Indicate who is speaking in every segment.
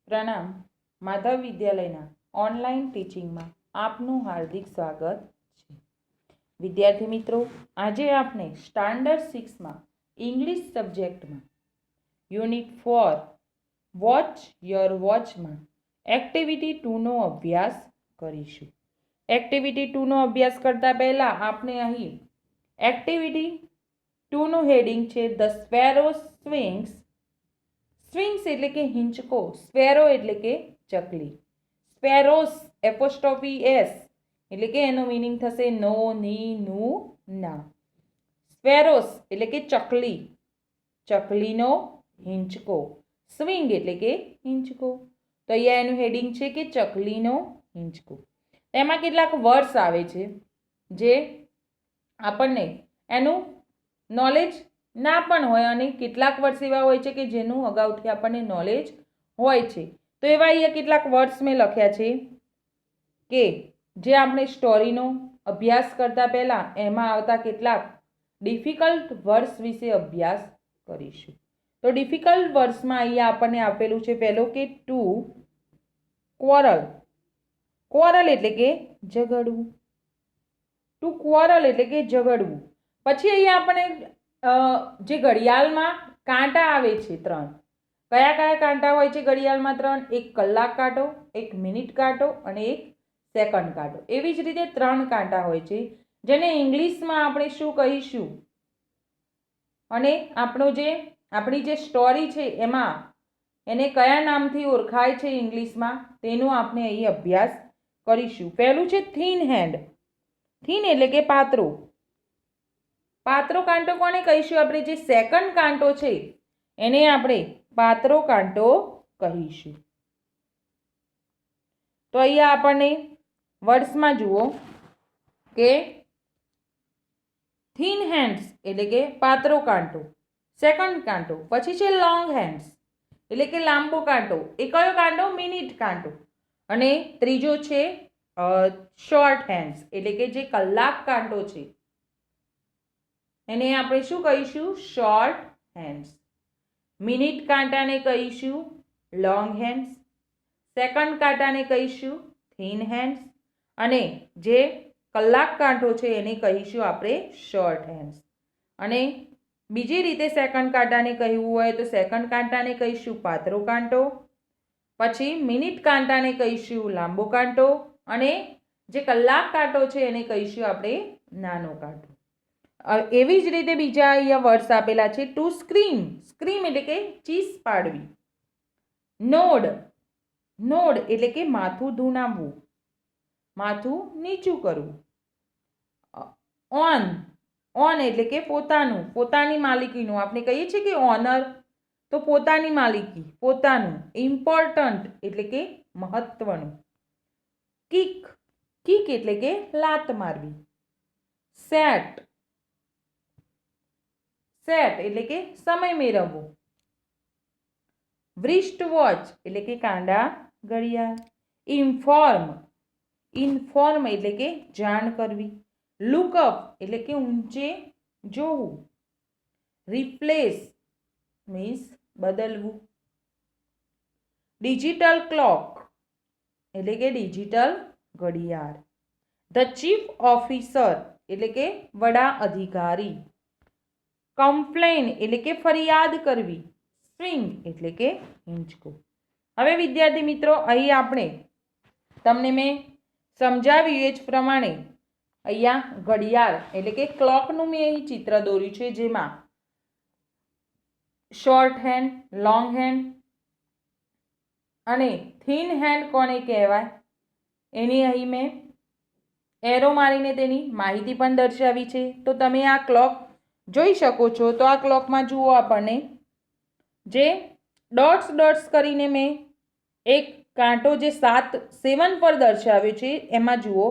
Speaker 1: પ્રણામ. માધવ વિદ્યાલયના ઓનલાઈન ટીચિંગમાં આપનું હાર્દિક સ્વાગત છે. વિદ્યાર્થી મિત્રો, આજે આપણે સ્ટાન્ડર્ડ 6માં ઇંગ્લિશ સબ્જેક્ટમાં યુનિટ 4 વોચ યોર વોચમાં એક્ટિવિટી 2નો અભ્યાસ કરીશું. એક્ટિવિટી 2નો અભ્યાસ કરતાં પહેલાં આપણે અહીં એક્ટિવિટી 2નું હેડિંગ છે ધ સ્પેરો સ્વિંગ્સ. સ્વિંગ્સ એટલે કે હિંચકો, સ્પેરો એટલે કે ચકલી, સ્પેરોસ એપોસ્ટ્રોફી એસ એટલે કે એનો મીનિંગ થશે નો, ની, નું, ના. સ્પેરોસ એટલે કે ચકલી, ચકલીનો હિંચકો. સ્વિંગ એટલે કે હિંચકો. તો અહીંયા એનું હેડિંગ છે કે ચકલીનો હિંચકો. એમાં કેટલાક વર્ડ્સ આવે છે જે આપણને એનું નોલેજ ના પણ હોય અને કેટલાક વર્ડ્સ એવા હોય છે કે જેનું અગાઉથી આપણને નોલેજ હોય છે. તો એવા અહીંયા કેટલાક વર્ડ્સ મેં લખ્યા છે કે જે આપણે સ્ટોરીનો અભ્યાસ કરતા પહેલાં એમાં આવતા કેટલાક ડિફિકલ્ટ વર્ડ્સ વિશે અભ્યાસ કરીશું. તો ડિફિકલ્ટ વર્ડ્સમાં અહીંયા આપણને આપેલું છે પહેલો કે ટુ ક્વોરલ. ક્વોરલ એટલે કે ઝઘડવું. ટુ ક્વોરલ એટલે કે ઝઘડવું. પછી અહીંયા આપણે જે ઘડિયાળમાં કાંટા આવે છે 3. કયા કયા કાંટા હોય છે ઘડિયાળમાં? 3. એક કલાક કાંટો, એક મિનિટ કાંટો અને એક સેકન્ડ કાંટો. એવી જ રીતે 3 કાંટા હોય છે જેને ઇંગ્લિશમાં આપણે શું કહીશું અને આપણી જે સ્ટોરી છે એમાં એને કયા નામથી ઓળખાય છે ઇંગ્લિશમાં તેનો આપણે અહીં અભ્યાસ કરીશું. પહેલું છે થીન હેન્ડ. થીન એટલે કે પાતળો. પાતળો કાંટો કોને કહીશું? આપણે જે સેકન્ડ કાંટો છે એને આપણે પાતળો કાંટો કહીશું. તો અહીંયા આપણને વર્ડ્સમાં જુઓ કે થીન હેન્ડ્સ એટલે કે પાતળો કાંટો, સેકન્ડ કાંટો. પછી છે લોંગ હેન્ડ્સ એટલે કે લાંબો કાંટો. એ કયો કાંટો? મિનિટ કાંટો. અને ત્રીજો છે શોર્ટ હેન્ડ્સ એટલે કે જે કલાક કાંટો છે એને આપણે શું કહીશું? Short hands. મિનિટ કાંટાને કહીશું લોંગ હેન્ડ્સ, સેકન્ડ કાંટાને કહીશું થીન હેન્ડ્સ અને જે કલાક કાંટો છે એને કહીશું આપણે શોર્ટ હેન્ડ્સ. અને બીજી રીતે સેકન્ડ કાંટાને કહેવું હોય તો સેકન્ડ કાંટાને કહીશું પાતળો કાંટો, પછી મિનિટ કાંટાને કહીશું લાંબો કાંટો અને જે કલાક કાંટો છે એને કહીશું આપણે નાનો કાંટો. એવી જ રીતે બીજા અહીંયા વર્ડ્સ આપેલા છે ટુ સ્ક્રીમ. સ્ક્રીમ એટલે કે ચીસ પાડવી. નોડ. નોડ એટલે કે માથું ધુણાવવું, માથું નીચું કરવું. ઓન. ઓન એટલે કે પોતાનું, પોતાની માલિકીનું. આપણે કહીએ છીએ કે ઓનર, તો પોતાની માલિકી, પોતાનું. ઇમ્પોર્ટન્ટ એટલે કે મહત્વનું. કિક. કિક એટલે કે લાત મારવી. સેટ. સેટ એટલે કે સમય મેળવવો. વ્રિસ્ટ વોચ એટલે કે કાંડા ઘડિયાળ. ઇન્ફોર્મ. ઇન્ફોર્મ એટલે કે જાણ કરવી. લુકઅપ એટલે કે ઊંચે જોવું. રિપ્લેસ મીન્સ બદલવું. ડિજિટલ ક્લોક એટલે કે ડિજિટલ ઘડિયાળ. ધ ચીફ ઓફિસર એટલે કે વડા અધિકારી. કમ્પ્લેન એટલે કે ફરિયાદ કરવી. સ્વિંગ એટલે કે હિંચકો. હવે વિદ્યાર્થી મિત્રો, અહીં આપણે તમને મેં સમજાવ્યું એ જ પ્રમાણે અહીંયા ઘડિયાળ એટલે કે ક્લોકનું મેં અહીં ચિત્ર દોર્યું છે જેમાં શોર્ટ હેન્ડ, લોંગ હેન્ડ અને થીન હેન્ડ કોને કહેવાય એની અહીં મેં એરો મારીને તેની માહિતી પણ દર્શાવી છે. તો તમે આ ક્લોક જોઈ શકો છો. તો આ ક્લોકમાં જુઓ આપણને જે ડોટ્સ ડોટ્સ કરીને મેં એક કાંટો જે 7 પર દર્શાવ્યો છે એમાં જુઓ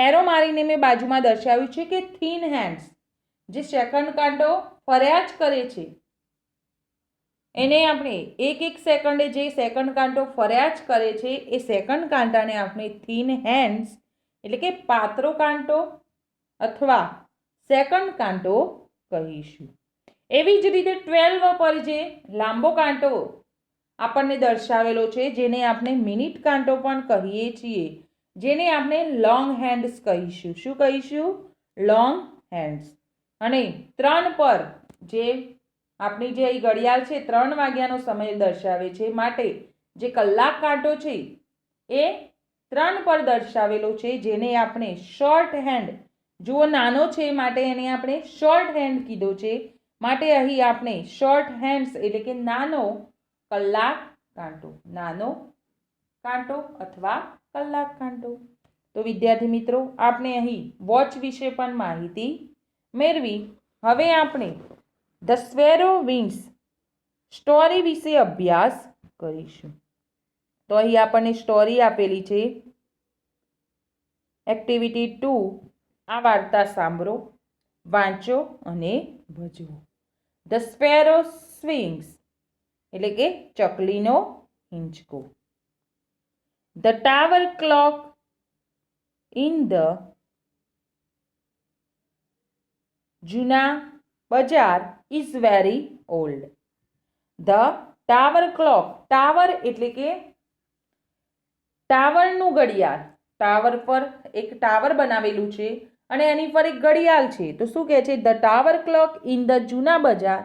Speaker 1: એરો મારીને મેં બાજુમાં દર્શાવ્યું છે કે થીન હેન્ડ્સ. જે સેકન્ડ કાંટો ફર્યા જ કરે છે એને આપણે એક સેકન્ડે જે સેકન્ડ કાંટો ફર્યા જ કરે છે એ સેકન્ડ કાંટાને આપણે થીન હેન્ડ્સ એટલે કે પાતળો કાંટો અથવા સેકન્ડ કાંટો કહીશું. એવી જ રીતે 12 પર જે લાંબો કાંટો આપણને દર્શાવેલો છે, જેને આપણે મિનિટ કાંટો પણ કહીએ છીએ, જેને આપણે લોંગ હેન્ડ્સ કહીશું. શું કહીશું? Long hands. અને 3 પર જે આપણી જે ઘડિયાળ છે 3 વાગ્યાનો સમય દર્શાવે છે, માટે જે કલાક કાંટો છે એ 3 પર દર્શાવેલો છે, જેને આપણે શોર્ટ હેન્ડ, જુઓ નાનો છે માટે એને આપણે શોર્ટ હેન્ડ કીધો છે, માટે અહીં આપણે શોર્ટ હેન્ડ્સ એટલે કે નાનો કલાક કાંટો, નાનો કાંટો અથવા કલાક કાંટો. તો વિદ્યાર્થી મિત્રો, આપણે અહીં વોચ વિશે પણ માહિતી મેળવી. હવે આપણે ધ સ્પેરો વિંગ્સ સ્ટોરી વિશે અભ્યાસ કરીશું. તો અહીં આપણને સ્ટોરી આપેલી છે. એક્ટિવિટી 2, આ વાર્તા સાંભળો, વાંચો અને ભજવો. ધ સ્પેરો સ્વિંગ્સ એટલે કે ચકલીનો હિંચકો. The tower clock in the Juna Bazaar is very old. The tower clock, tower એટલે કે ટાવરનું ઘડિયાળ. ટાવર પર એક ટાવર બનાવેલું છે અને એની પર એક ઘડિયાળ છે. તો શું કહે છે? The tower clock in the Juna Bazaar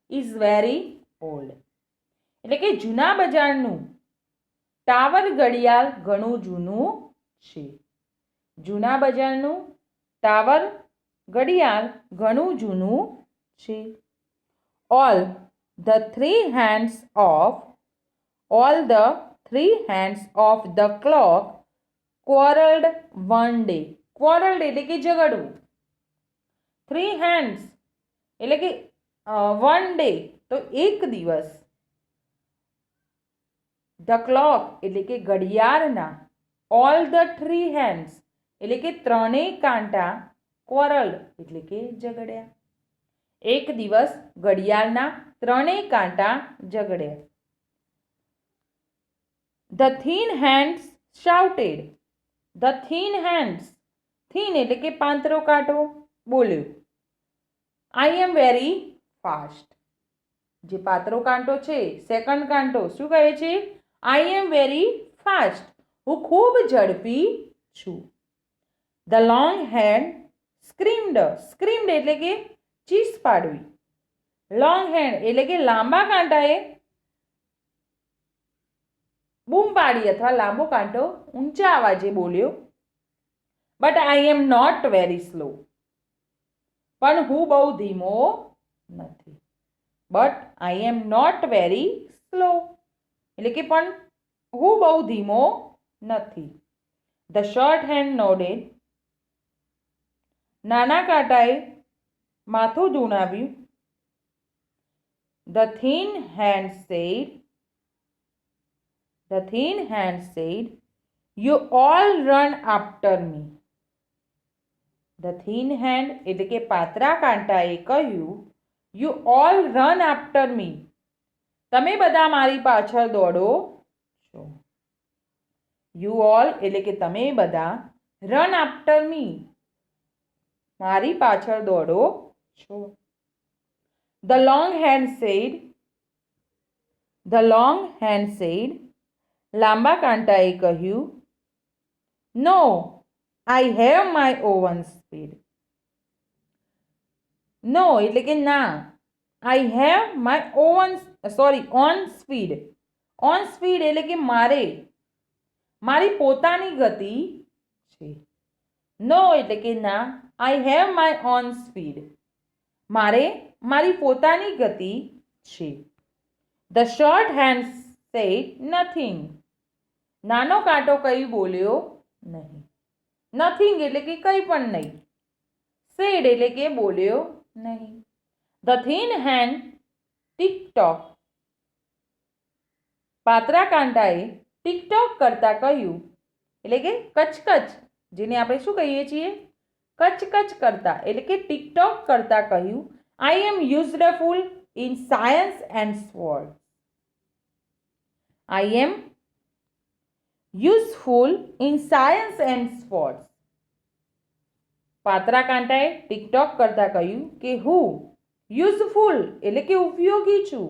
Speaker 1: is very old. એટલે કે જૂના બજારનું ટાવર ઘડિયાળ ઘણું જૂનું છે. જૂના બજારનું ટાવર ઘડિયાળ ઘણું જૂનું છે. All the three hands of the clock quarreled one day. quarreled એટલે કે ઝઘડવું. 3 hands એટલે કે one day તો એક દિવસ. ધ ક્લોક એટલે કે ઘડિયાળના, ઓલ ધ 3 hands એટલે કે ત્રણેય કાંટા, quarreled એટલે કે ઝઘડ્યા. એક દિવસ ઘડિયાળના ત્રણેય કાંટા ઝઘડ્યા. The thin hands shouted. The thin hands, thin એટલે કે પાંતરો કાંટો, બોલ્યો, આઈ એમ વેરી ફાસ્ટ. જે પાતળો કાંટો છે, સેકન્ડ કાંટો, શું કહે છે? આઈ એમ વેરી ફાસ્ટ, હું ખૂબ ઝડપી છું. ધ લોંગ હેન્ડ સ્ક્રીમ્ડ, સ્ક્રીમ્ડ એટલે કે ચીસ પાડવી. લોંગ હેન્ડ એટલે કે લાંબા કાંટાએ બૂમ પાડી અથવા લાંબો કાંટો ઊંચા અવાજે બોલ્યો. But I am not very slow, પણ હું બહુ ધીમો નથી. But I am not very slow એટલે કે પણ હું બહુ ધીમો નથી. ધ શોર્ટ હેન્ડ નોડેડ, નાના કાંટાએ માથું ધુણાવ્યું. The thin hand said, you all run after me. The thin hand એટલે કે પાતળા કાંટાએ કહ્યું, you all run after me, તમે બધા મારી પાછળ દોડો છો. યુ ઓલ એટલે કે તમે બધા, રન આફ્ટર મી, મારી પાછળ દોડો છો. ધ લોંગ હેન્ડ સેડ, લાંબા કાંટાએ કહ્યું, no, I have my own speed. No એટલે કે ના, I have my own speed. Own speed એટલે કે મારી પોતાની ગતિ છે. નો એટલે કે ના, I have my own speed, મારી પોતાની ગતિ છે. The short hand said nothing, નાનો કાંટો કંઈ બોલ્યો નહીં. નથિંગ એટલે કે કંઈ પણ નહીં. સેડ એટલે કે બોલ્યો નહીં. ધ થિન હેન્ડ ટિક-ટોક, પાતળા કાંટાએ ટિક-ટોક કરતા કહ્યું, એટલે કે કચકચ, જેને આપણે શું કહીએ છીએ? કચકચ કરતા એટલે કે ટિક-ટોક કરતા કહ્યું, I am useful in science and sports. I am useful in science and sports. પાતળા કાંટાએ ટિક-ટોક કરતા કહ્યું કે હું યુઝફુલ એટલે કે ઉપયોગી છું,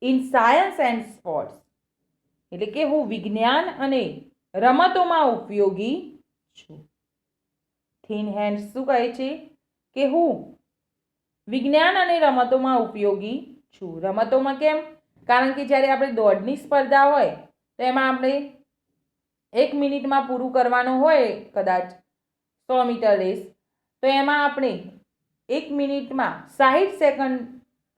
Speaker 1: ઇન સાયન્સ એન્ડ સ્પોર્ટ્સ, એટલે કે હું વિજ્ઞાન અને રમતોમાં ઉપયોગી છું. થિન હેન્ડ્સ શું કહે છે કે હું વિજ્ઞાન અને રમતોમાં ઉપયોગી છું. રમતોમાં કેમ? કારણ કે જ્યારે આપણે દોડની સ્પર્ધા હોય તો એમાં આપણે 1 મિનિટમાં પૂરું કરવાનું હોય, કદાચ 100 મીટર રેસ, તો એમાં આપણે 1 મિનિટમાં 60 સેકન્ડ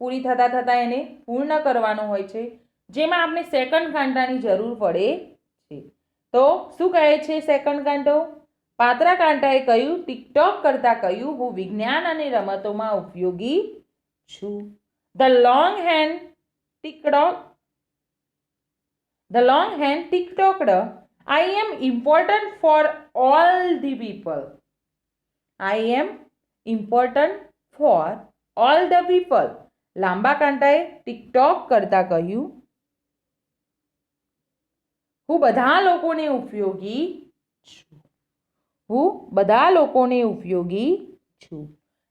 Speaker 1: પૂરી થતાં એને પૂર્ણ કરવાનું હોય છે, જેમાં આપણે સેકન્ડ કાંટાની જરૂર પડે છે. તો શું કહે છે સેકન્ડ કાંટો? પાત્રા કાંટાએ કહ્યું, ટિકટોક કરતાં કહ્યું, હું વિજ્ઞાન અને રમતોમાં ઉપયોગી છું. The long hand tick tocked, I am important for all the people. I am important for all the people. લાંબા કાંટાએ ટિકટોક કરતાં કહ્યું, હું બધા લોકોને ઉપયોગી છું. હું બધા લોકોને ઉપયોગી છું.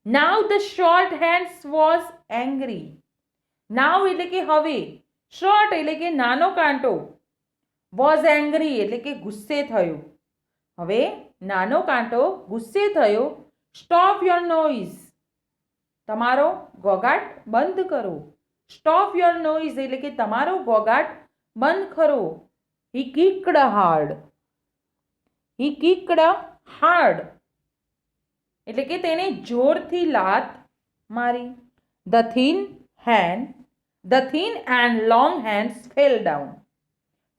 Speaker 1: Now the short hands was angry. Now એટલે કે હવે, શોર્ટ એટલે કે નાનો કાંટો, વોઝ એંગ્રી એટલે કે ગુસ્સે થયો. હવે નાનો કાંટો ગુસ્સે થયો. સ્ટોપ યોર નોઇઝ, તમારો ઘોઘાટ બંધ કરો. સ્ટોપ યોર નોઇઝ એટલે કે તમારો ઘોઘાટ બંધ કરો. હી કિક્ડ હાર્ડ. હી કિક્ડ હાર્ડ એટલે કે તેને જોરથી લાત મારી. The thin and long hands fell down.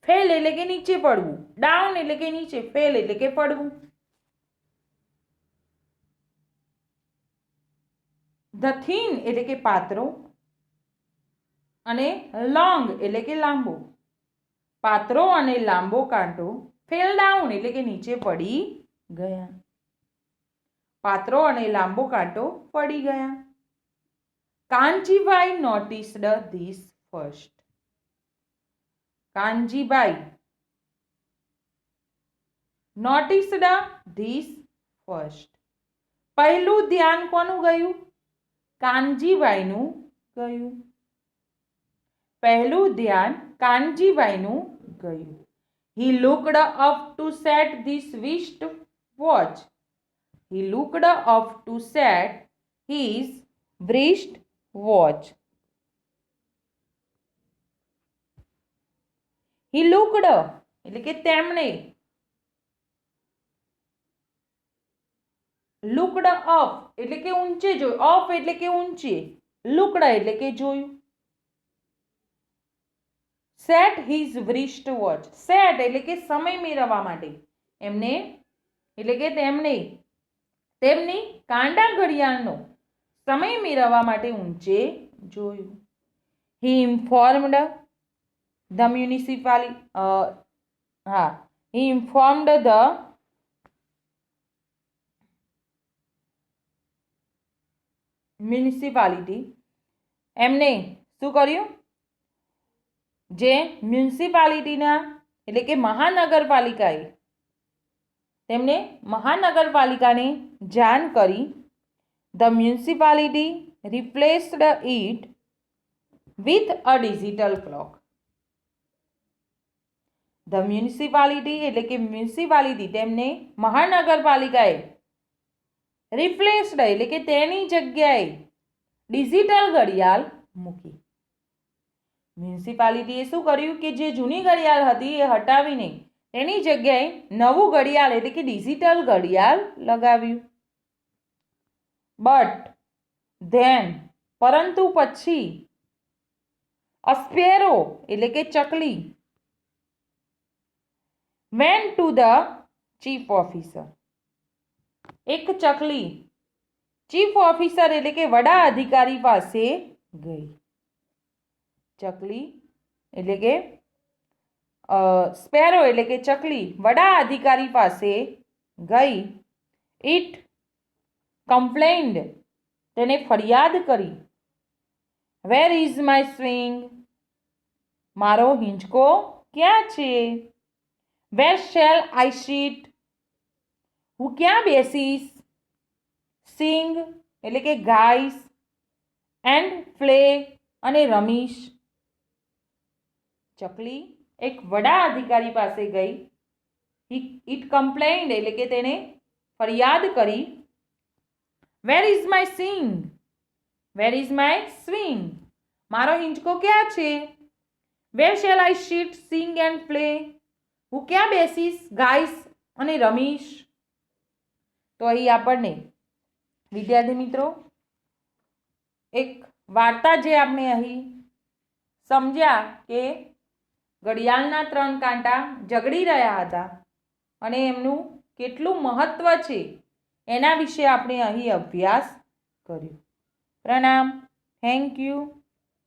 Speaker 1: Fail એટલે કે નીચે પડવું, ડાઉન એટલે કે નીચે, ફેલ એટલે કે પડવું. ધ થિન એટલે કે પાતળો અને લોંગ એટલે કે લાંબો. પાતળો અને લાંબો કાંટો ફેલ ડાઉન એટલે કે નીચે પડી ગયા. પાતળો અને લાંબો કાંટો પડી ગયા. Kanjibhai noticed this first. Kanjibhai noticed this first. પહેલું ધ્યાન કોનું ગયું? કાનજીભાઈનું ગયું. પહેલું ધ્યાન કાનજીભાઈનું ગયું. He looked up to set this wrist watch. He looked up to set his wrist watch. He looked એટલે કે તેમણે, looked up એટલે કે ઊંચે જોયું, up એટલે કે ઊંચે, looked એટલે કે જોયું. Set his wrist watch. Set એટલે કે સમય મેળવવા માટે. એમને એટલે કે તેમની કાંડા ઘડિયાળનો સમય મેળવવા માટે ઊંચે જોયું. He informed the municipality. He informed the municipality. એમને શું કર્યું? જે મ્યુનિસિપાલિટીના એટલે કે મહાનગરપાલિકાએ તેમને મહાનગરપાલિકાને જાણ કરી. The municipality replaced it with a digital clock. The municipality એટલે કે મ્યુનિસિપાલિટી તેમને મહાનગરપાલિકાએ રિપ્લેસ્ડ એટલે કે તેની જગ્યાએ ડિજિટલ ઘડિયાળ મૂકી. મ્યુનિસિપાલિટીએ શું કર્યું કે જે જૂની ઘડિયાળ હતી એ હટાવીને તેની જગ્યાએ નવું ઘડિયાળ એટલે કે ડિજિટલ ઘડિયાળ લગાવ્યું. બટ ધેન પરંતુ પછી અ સ્પેરો એટલે કે ચકલી went to the chief officer. એક ચકલી ચીફ ઓફિસર એટલે કે વડા અધિકારી પાસે ગઈ. ચકલી એટલે કે સ્પેરો એટલે કે ચકલી વડા અધિકારી પાસે ગઈ. ઇટ કમ્પ્લેન્ડ તેને ફરિયાદ કરી. Where is my swing. મારો હિંચકો ક્યાં છે? Where shall I seat. હું ક્યાં બેસીશ? સિંગ એટલે કે ગાઈશ એન્ડ પ્લે અને રમીશ. ચકલી એક વડા અધિકારી પાસે ગઈ. ઇટ કમ્પ્લેન્ડ એટલે કે તેણે ફરિયાદ કરી. Where is my sing? Where is my swing? મારો હિંચકો ક્યાં છે? Where shall I sit, sing and play? હું ક્યાં બેસીશ, ગાઈશ અને રમીશ? તો અહીં આપણને વિદ્યાર્થી મિત્રો એક વાર્તા જે આપણે અહીં સમજ્યા કે ઘડિયાળના 3 કાંટા ઝઘડી રહ્યા હતા અને એમનું કેટલું મહત્વ છે એના વિશે આપણે અહીં અભ્યાસ કર્યો. પ્રણામ. Thank you.